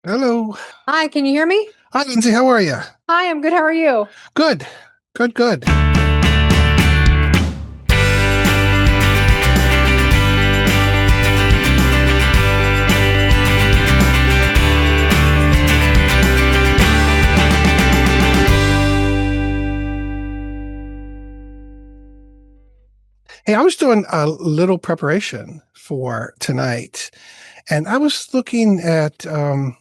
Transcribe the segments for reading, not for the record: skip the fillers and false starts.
Hello. Hi, can you hear me? Hi, Lindsay. How are you? Hi, I'm good. How are you? Good. Good, good. Hey, I was doing a little preparation for tonight, and I was looking at, in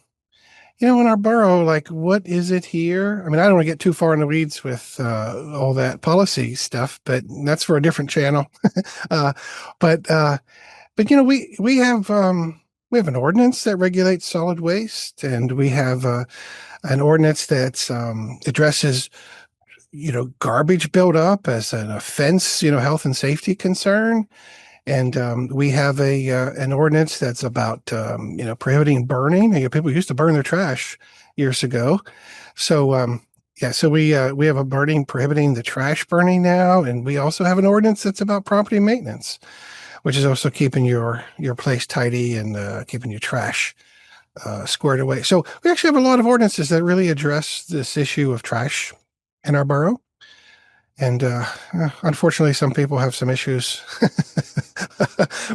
our borough, like, what is it here? I mean, I don't want to get too far in the weeds with all that policy stuff, but that's for a different channel. uh, but we have an ordinance that regulates solid waste, and we have an ordinance that addresses garbage buildup as an offense, health and safety concern. And we have an ordinance that's about prohibiting burning. People used to burn their trash years ago. So yeah, so we have a burning prohibiting the trash burning now, and we also have an ordinance that's about property maintenance, which is also keeping your place tidy and keeping your trash squared away. So we actually have a lot of ordinances that really address this issue of trash in our borough. And unfortunately, some people have some issues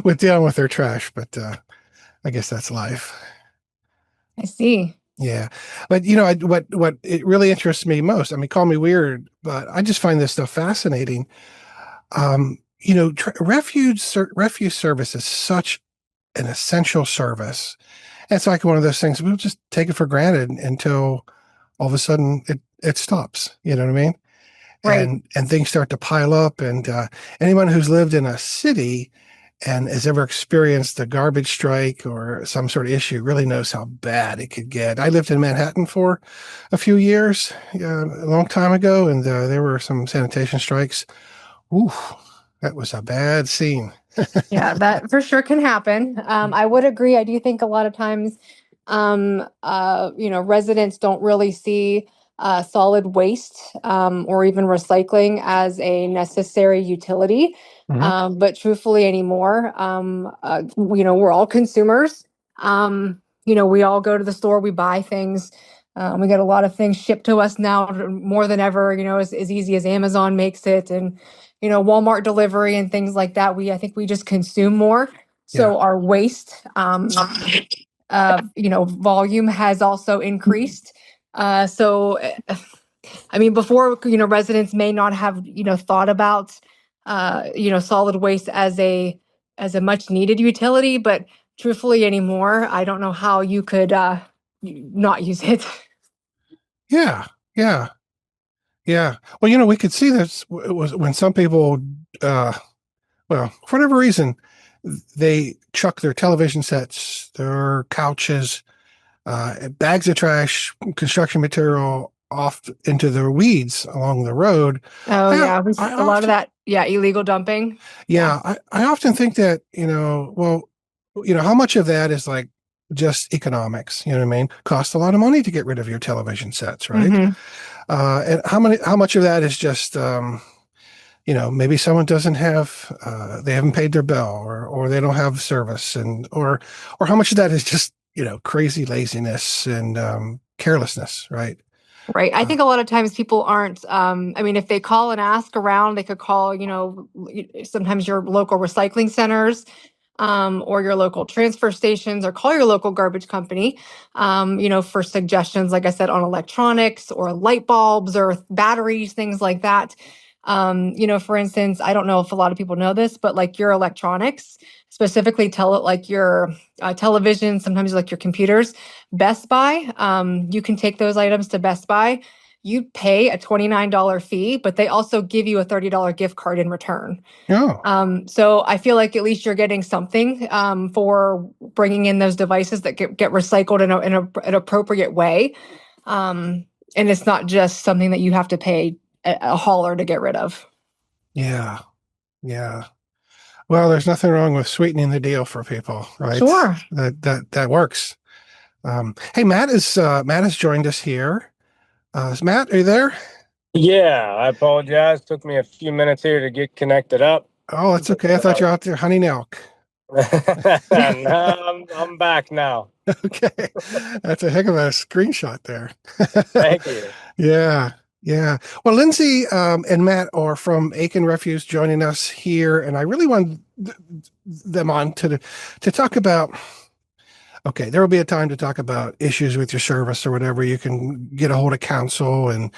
with dealing with their trash, but I guess that's life. I see. Yeah, but what it really interests me most. I mean, call me weird, but I just find this stuff fascinating. Refuse service is such an essential service. It's like one of those things we'll just take it for granted until all of a sudden it stops. You know what I mean? Right. And things start to pile up. And anyone who's lived in a city and has ever experienced a garbage strike or some sort of issue really knows how bad it could get. I lived in Manhattan for a few years, a long time ago, and there were some sanitation strikes. Ooh, that was a bad scene. Yeah, that for sure can happen. I would agree. I do think a lot of times, residents don't really see solid waste or even recycling as a necessary utility. Mhm. But truthfully anymore, we're all consumers. We all go to the store, we buy things. We get a lot of things shipped to us now more than ever, as easy as Amazon makes it. And Walmart delivery and things like that. I think we just consume more. Yeah. So our waste, volume has also increased. I mean, before, residents may not have, thought about, solid waste as a much needed utility, but truthfully anymore, I don't know how you could, not use it. Yeah. Yeah. Yeah. Well, we could see this was when some people, uh, well, for whatever reason, they chuck their television sets, their couches, bags of trash, construction material off into the weeds along the road. Oh I, yeah, I a lot of often, that. Yeah, illegal dumping. Yeah. yeah, I often think that, well, how much of that is like just economics? You know what I mean? Costs a lot of money to get rid of your television sets, right? Hmm. And how much of that is just, maybe someone doesn't have, they haven't paid their bill or they don't have service or how much of that is just, crazy laziness and carelessness, right? Right. I Uh, think a lot of times people aren't, I mean, if they call and ask around, they could call, sometimes your local recycling centers, or your local transfer stations, or call your local garbage company, for suggestions, like I said, on electronics or light bulbs or batteries, things like that. For instance, I don't know if a lot of people know this, but like your electronics, specifically tell it like your television, sometimes like your computers, Best Buy, you can take those items to Best Buy. You pay a $29 fee, but they also give you a $30 gift card in return. oh, So I feel like at least you're getting something for bringing in those devices that get recycled an appropriate way. And it's not just something that you have to pay a hauler to get rid of. yeah, yeah. Well, there's nothing wrong with sweetening the deal for people, right? Sure. That works. Hey, Matt has joined us here. Is Matt, are you there? Yeah, I apologize. Took me a few minutes here to get connected up. Oh, that's But okay. I thought you were out there hunting elk. no, I'm back now. Okay. That's a heck of a screenshot there. Thank you. Yeah. Yeah. Well, Lindsay and Matt are from Aiken Refuse joining us here, and I really want them on to talk about. Okay, there will be a time to talk about issues with your service or whatever. You can get a hold of council and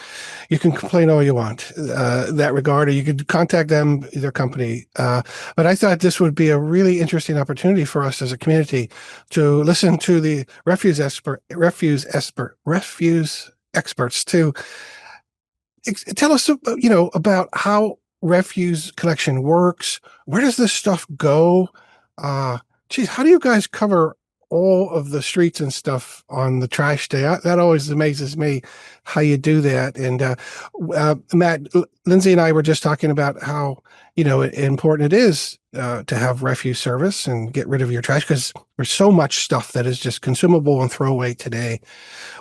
you can complain all you want that regard, or you could contact them, their company. But I thought this would be a really interesting opportunity for us as a community to listen to the refuse experts to tell us, about how refuse collection works. Where does this stuff go? Uh, Geez, how do you guys cover all of the streets and stuff on the trash day? That always amazes me how you do that. And Matt, Lindsay, and I were just talking about how important it is to have refuse service and get rid of your trash because there's so much stuff that is just consumable and throwaway today.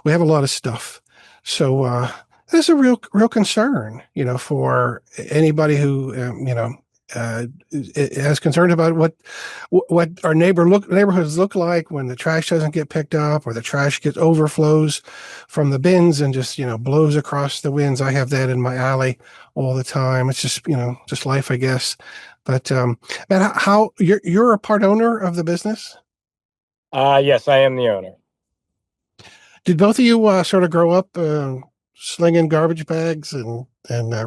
We have a lot of stuff. So there's a real concern, for anybody who, has concern about what our neighborhoods look like when the trash doesn't get picked up or the trash gets overflows from the bins and just, blows across the winds. I have that in my alley all the time. It's just, just life, I guess. But Matt, how you're a part owner of the business? Yes, I am the owner. Did both of you sort of grow up slinging garbage bags and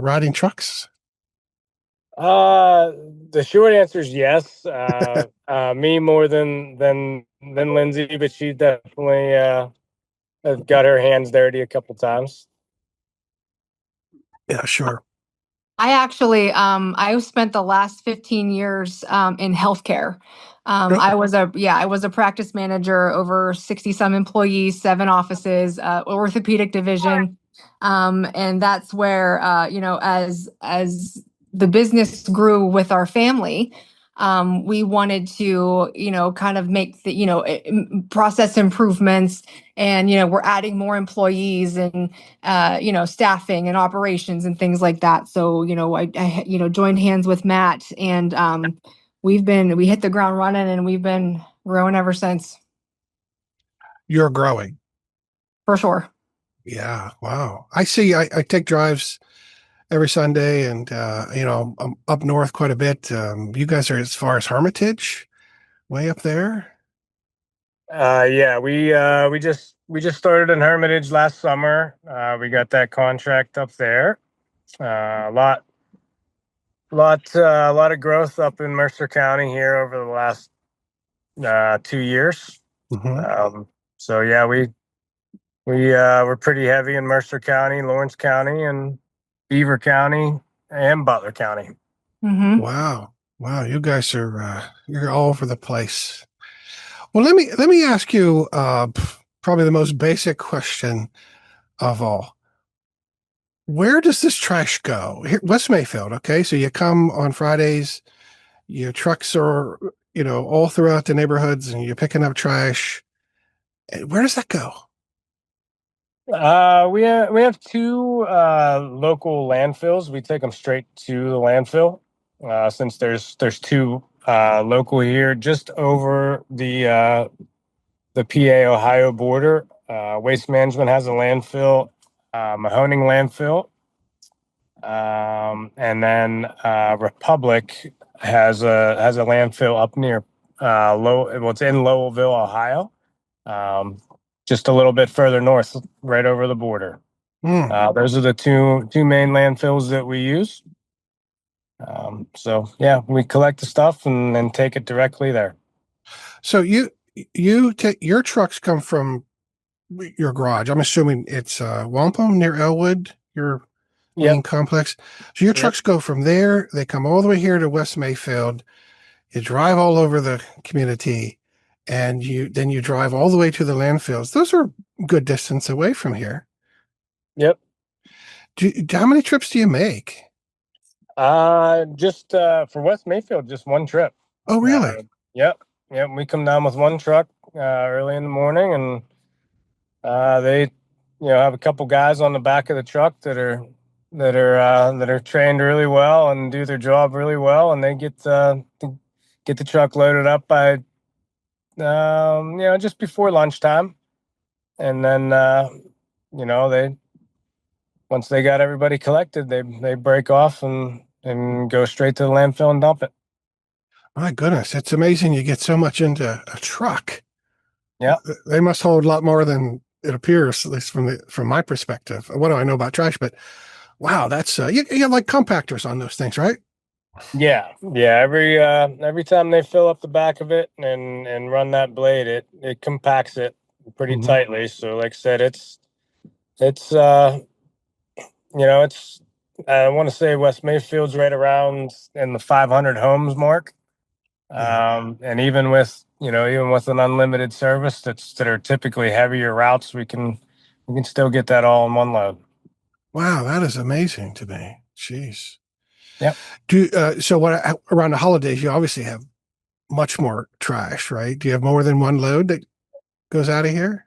riding trucks? Uh, the short answer is yes. Me more than Lindsay, but she definitely has got her hands dirty a couple times. Yeah, sure. I actually, I spent the last 15 years in healthcare. Oh, I was a practice manager, over 60 some employees, 7 offices, orthopedic division. And that's where, as the business grew with our family, we wanted to, kind of make the, process improvements, and, we're adding more employees and staffing and operations and things like that. So, I joined hands with Matt, and we hit the ground running, and we've been growing ever since, you're growing. for sure. Yeah. Wow. I see. I take drives every Sunday and, I'm up north quite a bit. You guys are as far as Hermitage, way up there. Yeah, we just started in Hermitage last summer. We got that contract up there. A lot of growth up in Mercer County here over the last 2 years. Hmm. So yeah, we're pretty heavy in Mercer County, Lawrence County, and Beaver County, and Butler County. Mm-hmm. Wow. Wow. You guys are, you're all over the place. Well, let me ask you, probably the most basic question of all. Where does this trash go? Here, West Mayfield. Okay. So you come on Fridays, your trucks are, all throughout the neighborhoods and you're picking up trash. Where does that go? We have two local landfills. We take them straight to the landfill. Since there's two local here, just over the PA Ohio border. Waste Management has a landfill, Mahoning landfill, and then Republic has a landfill up near it's in Lowellville, Ohio, just a little bit further north, right over the border. Hmm. Those are the two main landfills that we use. So yeah, we collect the stuff and then take it directly there. So you take your trucks come from your garage. I'm assuming it's Wampum near Elwood, your Yep. main complex. So your Yep. trucks go from there. They come all the way here to West Mayfield. You drive all over the community, and you drive all the way to the landfills. Those are good distance away from here. Yep. How many trips do you make? Just for West Mayfield, just one trip. Oh, really? Yep. Yep. We come down with one truck early in the morning, and they, have a couple guys on the back of the truck that are trained really well and do their job really well, and they get the truck loaded up by just before lunchtime, and then they once they got everybody collected, they break off and go straight to the landfill and dump it. My goodness, it's amazing you get so much into a truck. Yeah. They must hold a lot more than it appears, at least from my perspective. What do I know about trash? But wow, that's you have like compactors on those things, right? Yeah. Every time they fill up the back of it and run that blade, it compacts it pretty Mm-hmm. tightly. So like I said, it's I want to say West Mayfield's right around in the 500 homes mark. Yeah. And even with an unlimited service that are typically heavier routes, we can still get that all in one load. Wow, that is amazing to me. Jeez. Yep. So what around the holidays you obviously have much more trash, right? Do you have more than one load that goes out of here?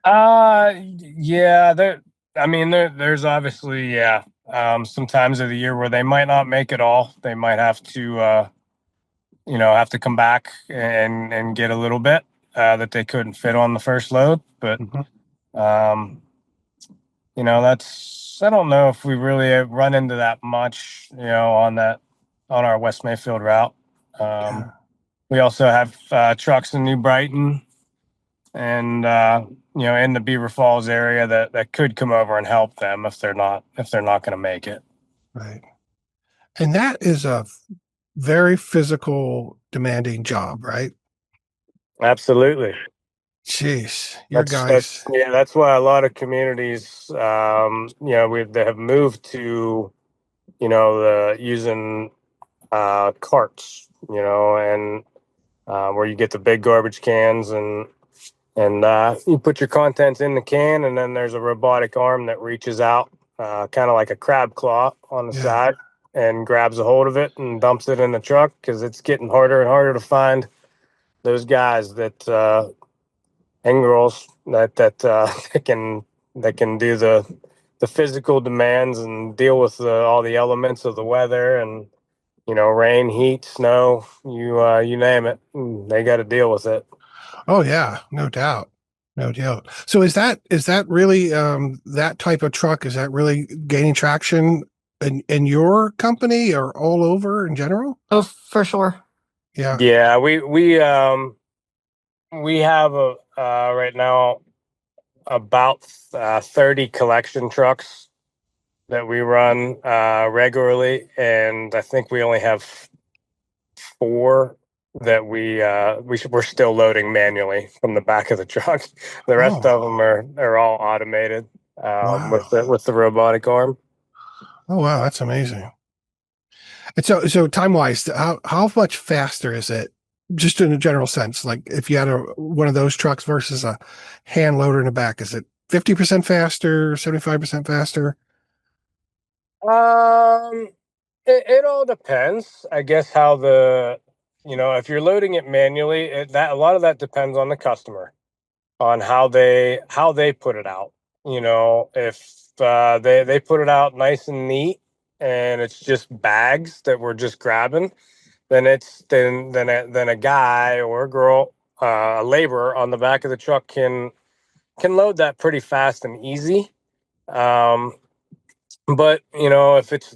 Yeah, there's obviously, some times of the year where they might not make it all. They might have to come back and get a little bit that they couldn't fit on the first load. But Mm-hmm. um, I don't know if we really run into that much, on our West Mayfield route. Yeah, We also have trucks in New Brighton and in the Beaver Falls area that could come over and help them if they're not going to make it. right. And that is a very physical, demanding job, right? Absolutely. Jeez, your That's guys. yeah. That's why a lot of communities, they have moved to, the using carts, and where you get the big garbage cans and you put your contents in the can, and then there's a robotic arm that reaches out, kind of like a crab claw on the Yeah, side, and grabs a hold of it and dumps it in the truck because it's getting harder and harder to find those guys and girls that can do the physical demands and deal with all the elements of the weather and rain, heat, snow, you name it, they got to deal with it. oh yeah, no doubt, no doubt. So is that really that type of truck? Is that really gaining traction in your company or all over in general? Oh, for sure. Yeah. Yeah, we have right now about 30 collection trucks that we run regularly, and I think we only have four that we're still loading manually from the back of the truck. The rest Oh of them are all automated with wow. the robotic arm. Oh wow, that's amazing. And so time wise, how much faster is it? Just in a general sense, like if you had one of those trucks versus a hand loader in the back, is it 50% faster, 75% faster? Um, it all depends, I guess, how if you're loading it manually, that a lot of that depends on the customer, on how they put it out. If they put it out nice and neat, and it's just bags that we're just grabbing, then a guy or a girl, a laborer on the back of the truck can load that pretty fast and easy. Um, but if it's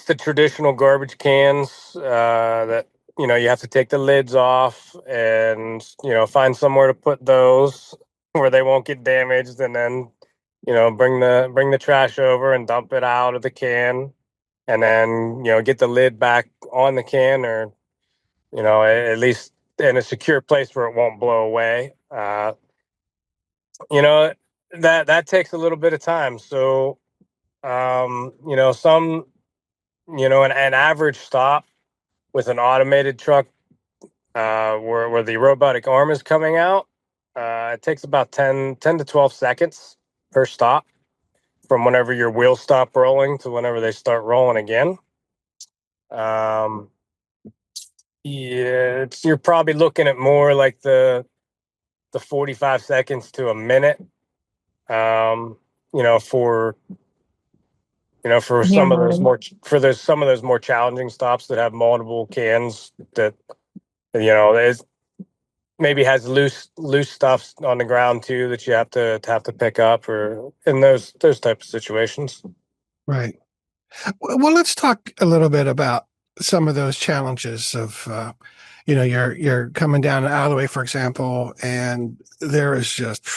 the traditional garbage cans that you have to take the lids off and find somewhere to put those where they won't get damaged, and then bring the trash over and dump it out of the can, and then get the lid back on the can, or at least in a secure place where it won't blow away. You know that takes a little bit of time. So some an average stop with an automated truck, where the robotic arm is coming out, it takes about 10 to 12 seconds per stop, from whenever your wheels stop rolling to whenever they start rolling again. Um, yeah, you're probably looking at more like the 45 seconds to a minute. Um, for some Hand of those loading. more challenging stops that have multiple cans, that you know, there's maybe has loose stuff on the ground too that you have to pick up, or in those type of situations. Right. Well, let's talk a little bit about some of those challenges of, you're coming down an alleyway, for example, and there is just,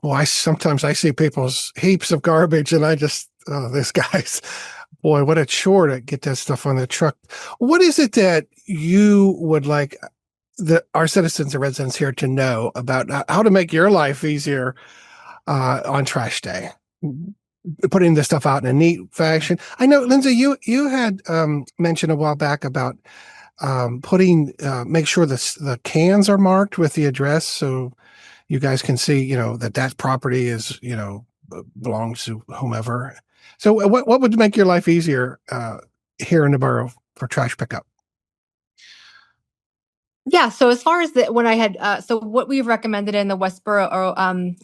well, sometimes I see people's heaps of garbage, and I just, oh, this guy's, boy, what a chore to get that stuff on the truck. What is it that you would like our citizens and residents here to know about how to make your life easier on trash day? Putting the stuff out in a neat fashion. I know, Lindsay, you had mentioned a while back about putting make sure the cans are marked with the address so you guys can see, that property is, belongs to whomever. So what would make your life easier here in the borough for trash pickup? Yeah, so as far as when I had, so what we've recommended in the Westboro or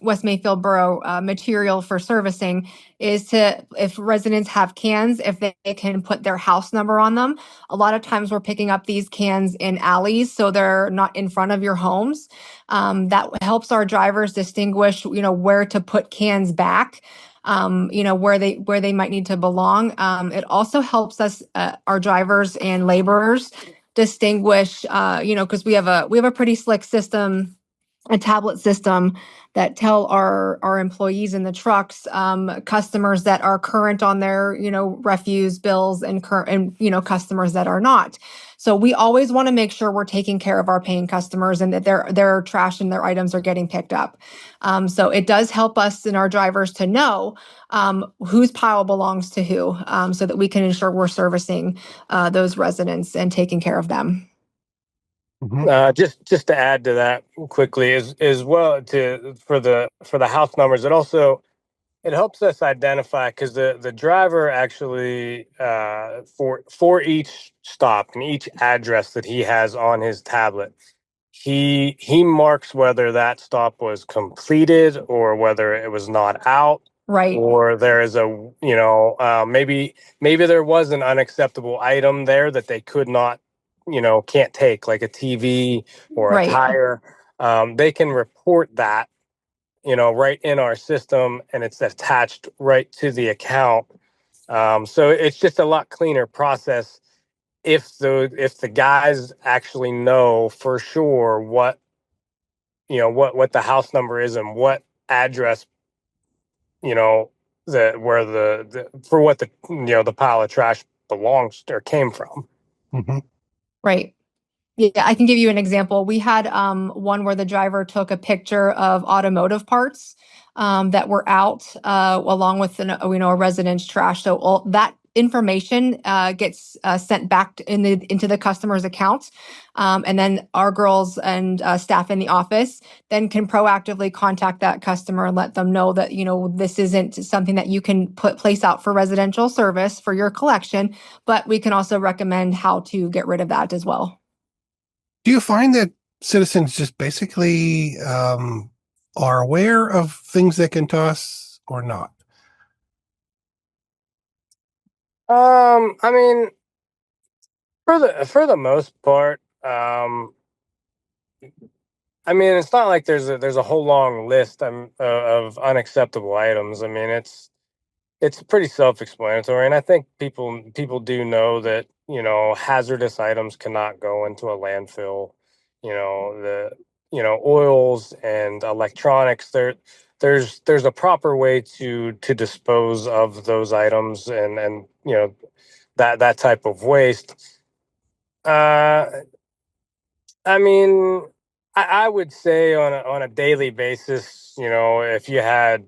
West Mayfield Borough material for servicing is if residents have cans, if they can put their house number on them. A lot of times we're picking up these cans in alleys, so they're not in front of your homes. That helps our drivers distinguish, where to put cans back. Where they might need to belong. It also helps us, our drivers and laborers, distinguish, because we have a pretty slick system, a tablet system that tell our employees in the trucks, customers that are current on their, refuse bills, and current, and customers that are not. So we always want to make sure we're taking care of our paying customers and that their trash and their items are getting picked up. So it does help us and our drivers to know whose pile belongs to who, so that we can ensure we're servicing those residents and taking care of them. Just to add to that quickly, as well, for the house numbers, it helps us identify, because the driver actually, for each stop and each address that he has on his tablet, he marks whether that stop was completed or whether it was not out, Right. or there is maybe there was an unacceptable item there that they could not, can't take, like a TV or a Right. tire. They can report that, right in our system, and it's attached right to the account. So it's just a lot cleaner process if the guys actually know for sure what the house number is and what address, you know where for what the pile of trash belongs or came from. Mm-hmm. Right. Yeah, I can give you an example. We had one where the driver took a picture of automotive parts that were out, along with a resident's trash. So all that information gets sent back into the customer's account, and then our girls and staff in the office then can proactively contact that customer and let them know that this isn't something that you can place out for residential service for your collection, but we can also recommend how to get rid of that as well. Do you find that citizens just basically are aware of things they can toss or not? I mean, for the most part, I mean, it's not like there's a whole long list of unacceptable items. I mean, it's pretty self-explanatory, and I think people do know that, hazardous items cannot go into a landfill. The oils and electronics, there's a proper way to dispose of those items, and that type of waste. uh I mean, I would say on a daily basis, if you had,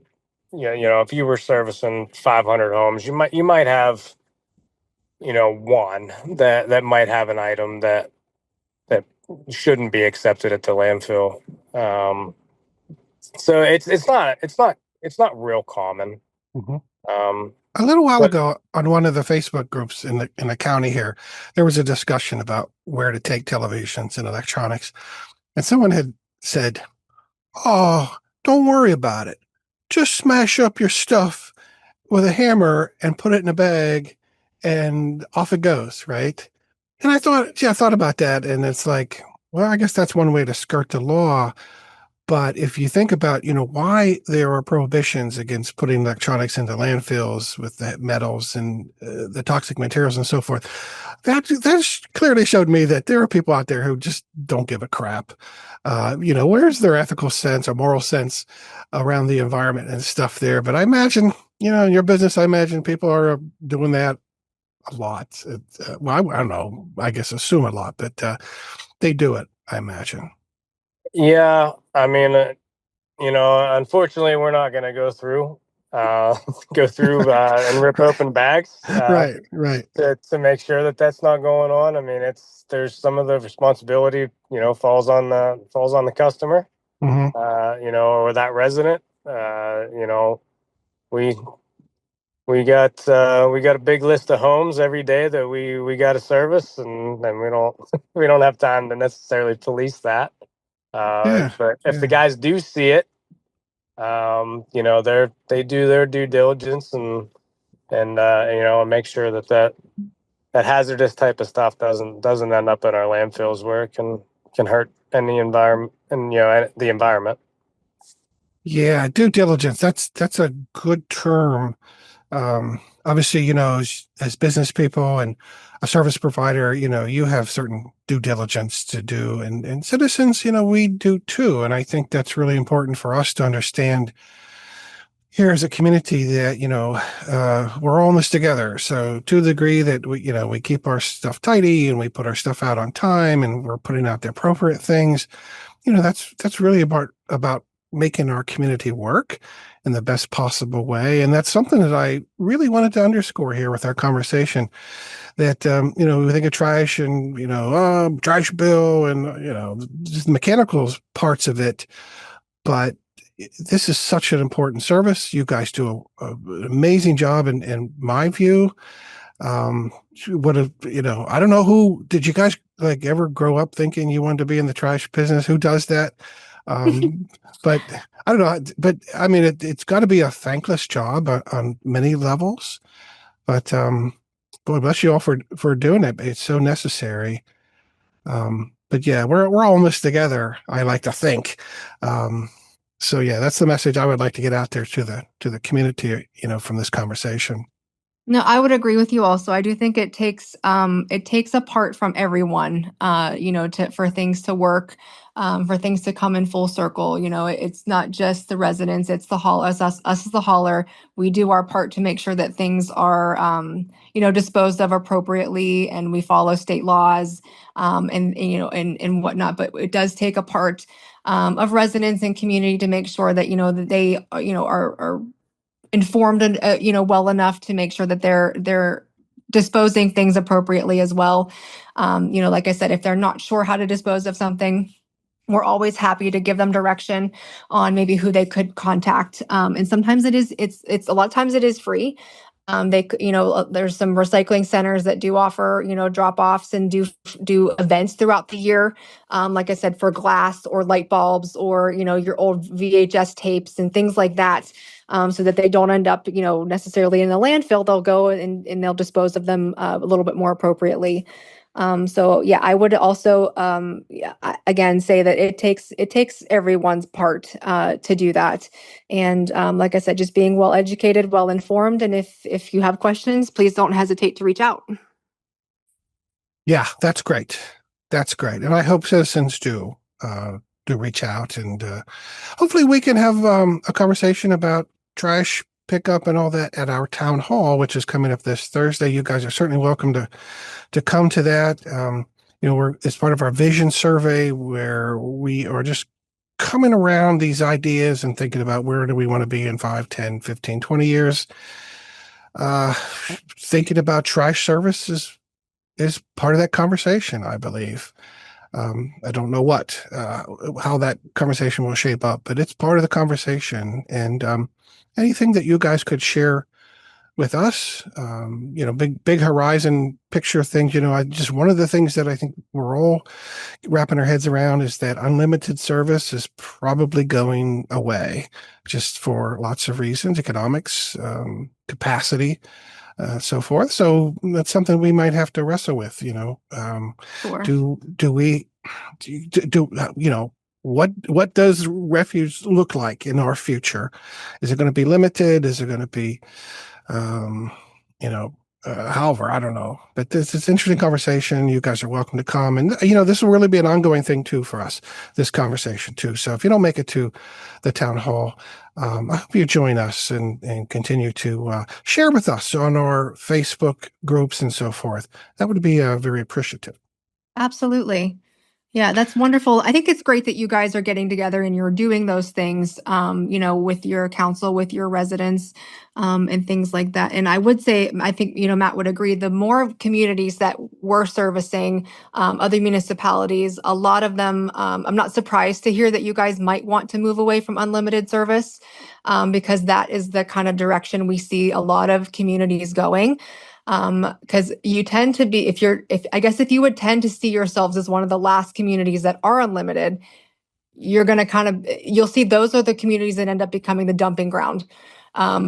if you were servicing 500 homes, you might have, one that might have an item that shouldn't be accepted at the landfill. Um, so it's not real common. Mm-hmm. Um, A little while but ago, on one of the Facebook groups in the county here, there was a discussion about where to take televisions and electronics, and someone had said, "Oh, don't worry about it. Just smash up your stuff with a hammer and put it in a bag, and off it goes." Right? And I thought about that, and it's like, Well, I guess that's one way to skirt the law. But if you think about, why there are prohibitions against putting electronics into landfills with the metals and the toxic materials and so forth, that clearly showed me that there are people out there who just don't give a crap. Where's their ethical sense or moral sense around the environment and stuff there? But I imagine, in your business, I imagine people are doing that a lot. Well, I don't know. I guess assume a lot, but they do it, I imagine. Yeah, I mean, unfortunately, we're not going to go through uh, and rip open bags Right, right. to make sure that that's not going on. I mean, there's some of the responsibility, falls on the customer, Hmm. or that resident. We we got a big list of homes every day that we got to service, and we don't we don't have time to necessarily police that. Yeah, But if the yeah. guys do see it, they do their due diligence and make sure that hazardous type of stuff doesn't end up in our landfills where it can hurt any environment and the environment. Yeah, due diligence. That's a good term. Obviously, as business people and a service provider, you have certain due diligence to do, and citizens, we do too. And I think that's really important for us to understand here as a community that, we're all in this together. So to the degree that we keep our stuff tidy and we put our stuff out on time and we're putting out the appropriate things, that's really about making our community work in the best possible way. And that's something that I really wanted to underscore here with our conversation, that we think of trash and trash bill and just the mechanical parts of it, but this is such an important service. You guys do an amazing job in my view. What a, I don't know, who did you guys like ever grow up thinking you wanted to be in the trash business? Who does that? Um, but I don't know. But I mean, it's got to be a thankless job on many levels. But boy, bless you all for doing it. It's so necessary. But yeah, we're all in this together, I like to think. Um, so yeah, that's the message I would like to get out there to the community, from this conversation. No, I would agree with you also. I do think it takes a part from everyone, for things to work, for things to come in full circle. It's not just the residents, it's the haul us as the hauler. We do our part to make sure that things are disposed of appropriately and we follow state laws, and whatnot. But it does take a part of residents and community to make sure that that they are informed and well enough to make sure that they're disposing things appropriately as well. Like I said, if they're not sure how to dispose of something, we're always happy to give them direction on maybe who they could contact. And sometimes it's a lot of times it is free. There's some recycling centers that do offer, drop offs and do events throughout the year. Like I said, for glass or light bulbs or, your old VHS tapes and things like that. So that they don't end up, necessarily in the landfill. They'll go and they'll dispose of them a little bit more appropriately. So yeah, I would also again say that it takes everyone's part to do that. And like I said, just being well educated, well informed, and if you have questions, please don't hesitate to reach out. Yeah, that's great. That's great. And I hope citizens do reach out, and hopefully we can have a conversation about trash pickup and all that at our town hall, which is coming up this Thursday. You guys are certainly welcome to come to that. It's part of our vision survey where we are just coming around these ideas and thinking about where do we want to be in 5, 10, 15, 20 years. Uh, Thinking about trash services is part of that conversation, I believe. I don't know how that conversation will shape up, but it's part of the conversation. And anything that you guys could share with us, big horizon picture things. Just one of the things that I think we're all wrapping our heads around is that unlimited service is probably going away, just for lots of reasons, economics, capacity, so forth. So that's something we might have to wrestle with. Sure. Do we what does refuge look like in our future? Is it going to be limited? Is it going to be, um, however, I don't know. But this is an interesting conversation. You guys are welcome to come. And, this will really be an ongoing thing, too, for us, this conversation, too. So if you don't make it to the town hall, I hope you join us and continue to share with us on our Facebook groups and so forth. That would be very appreciative. Absolutely. Yeah, that's wonderful. I think it's great that you guys are getting together and you're doing those things, with your council, with your residents, and things like that. And I would say, I think, Matt would agree, the more communities that we're servicing, other municipalities, a lot of them, I'm not surprised to hear that you guys might want to move away from unlimited service, because that is the kind of direction we see a lot of communities going. Because you tend to be, if you would tend to see yourselves as one of the last communities that are unlimited, you're going to you'll see those are the communities that end up becoming the dumping ground,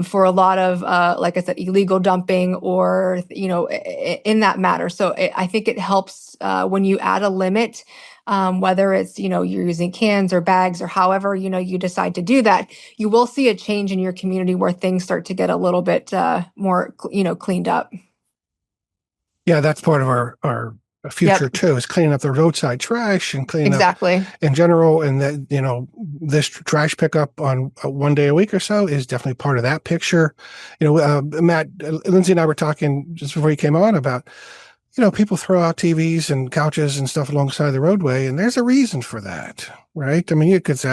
for a lot of, like I said, illegal dumping or, in that matter. So I think it helps, when you add a limit, whether it's, you're using cans or bags or however, you decide to do that, you will see a change in your community where things start to get a little bit, more, cleaned up. Yeah, that's part of our future Yep. too, is cleaning up the roadside trash and cleaning up Exactly. in general. And that, this trash pickup on one day a week or so is definitely part of that picture. Matt, Lindsay and I were talking just before you came on about, people throw out TVs and couches and stuff alongside the roadway, and there's a reason for that, right? I mean, you could say,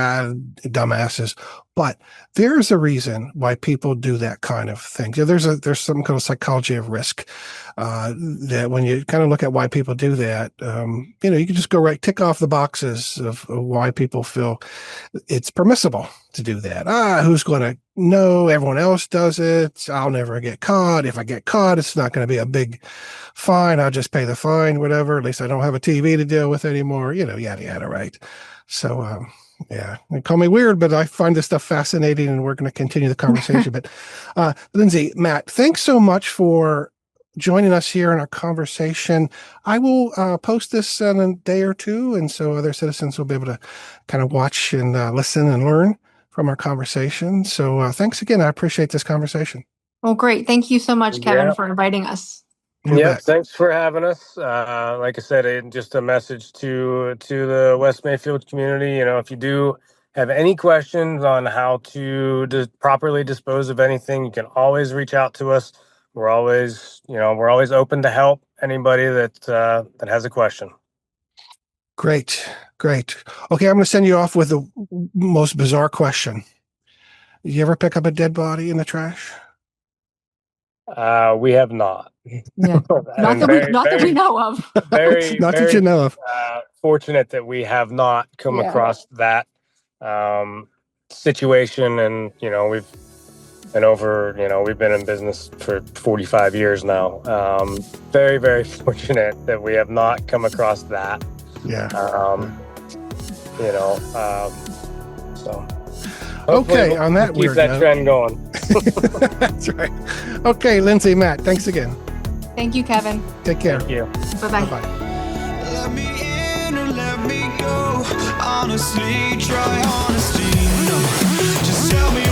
dumbasses, but there's a reason why people do that kind of thing. There's some kind of psychology of risk, that when you kind of look at why people do that, you can just go tick off the boxes of why people feel it's permissible to do that. Who's going to know? Everyone else does it. I'll never get caught. If I get caught, it's not going to be a big fine. I'll just pay the fine, whatever. At least I don't have a TV to deal with anymore. Yada, yada, right? So, yeah, they call me weird, but I find this stuff fascinating, and we're going to continue the conversation. But Lindsay, Matt, thanks so much for joining us here in our conversation. I will post this in a day or two, and so other citizens will be able to kind of watch and listen and learn from our conversation. So thanks again. I appreciate this conversation. Well, great. Thank you so much, Kevin, Yeah. for inviting us. Yeah, thanks for having us. Like I said, just a message to the West Mayfield community. If you do have any questions on how to properly dispose of anything, you can always reach out to us. We're always open to help anybody that has a question. Great. Okay, I'm going to send you off with the most bizarre question. You ever pick up a dead body in the trash? We have not. Yeah. Not that we know of. Very, Not very, that you know of. Fortunate that we have not come Yeah. across that situation, and we've been in business for 45 years now. Very, very fortunate that we have not come across that. Yeah. So. Okay, on that keep weird that note. trend going. That's right. Okay, Lindsay, Matt, thanks again. Thank you, Kevin. Take care. Thank you. Bye-bye. Bye-bye. Let me in or let me go. Honestly, try honesty. No, just tell me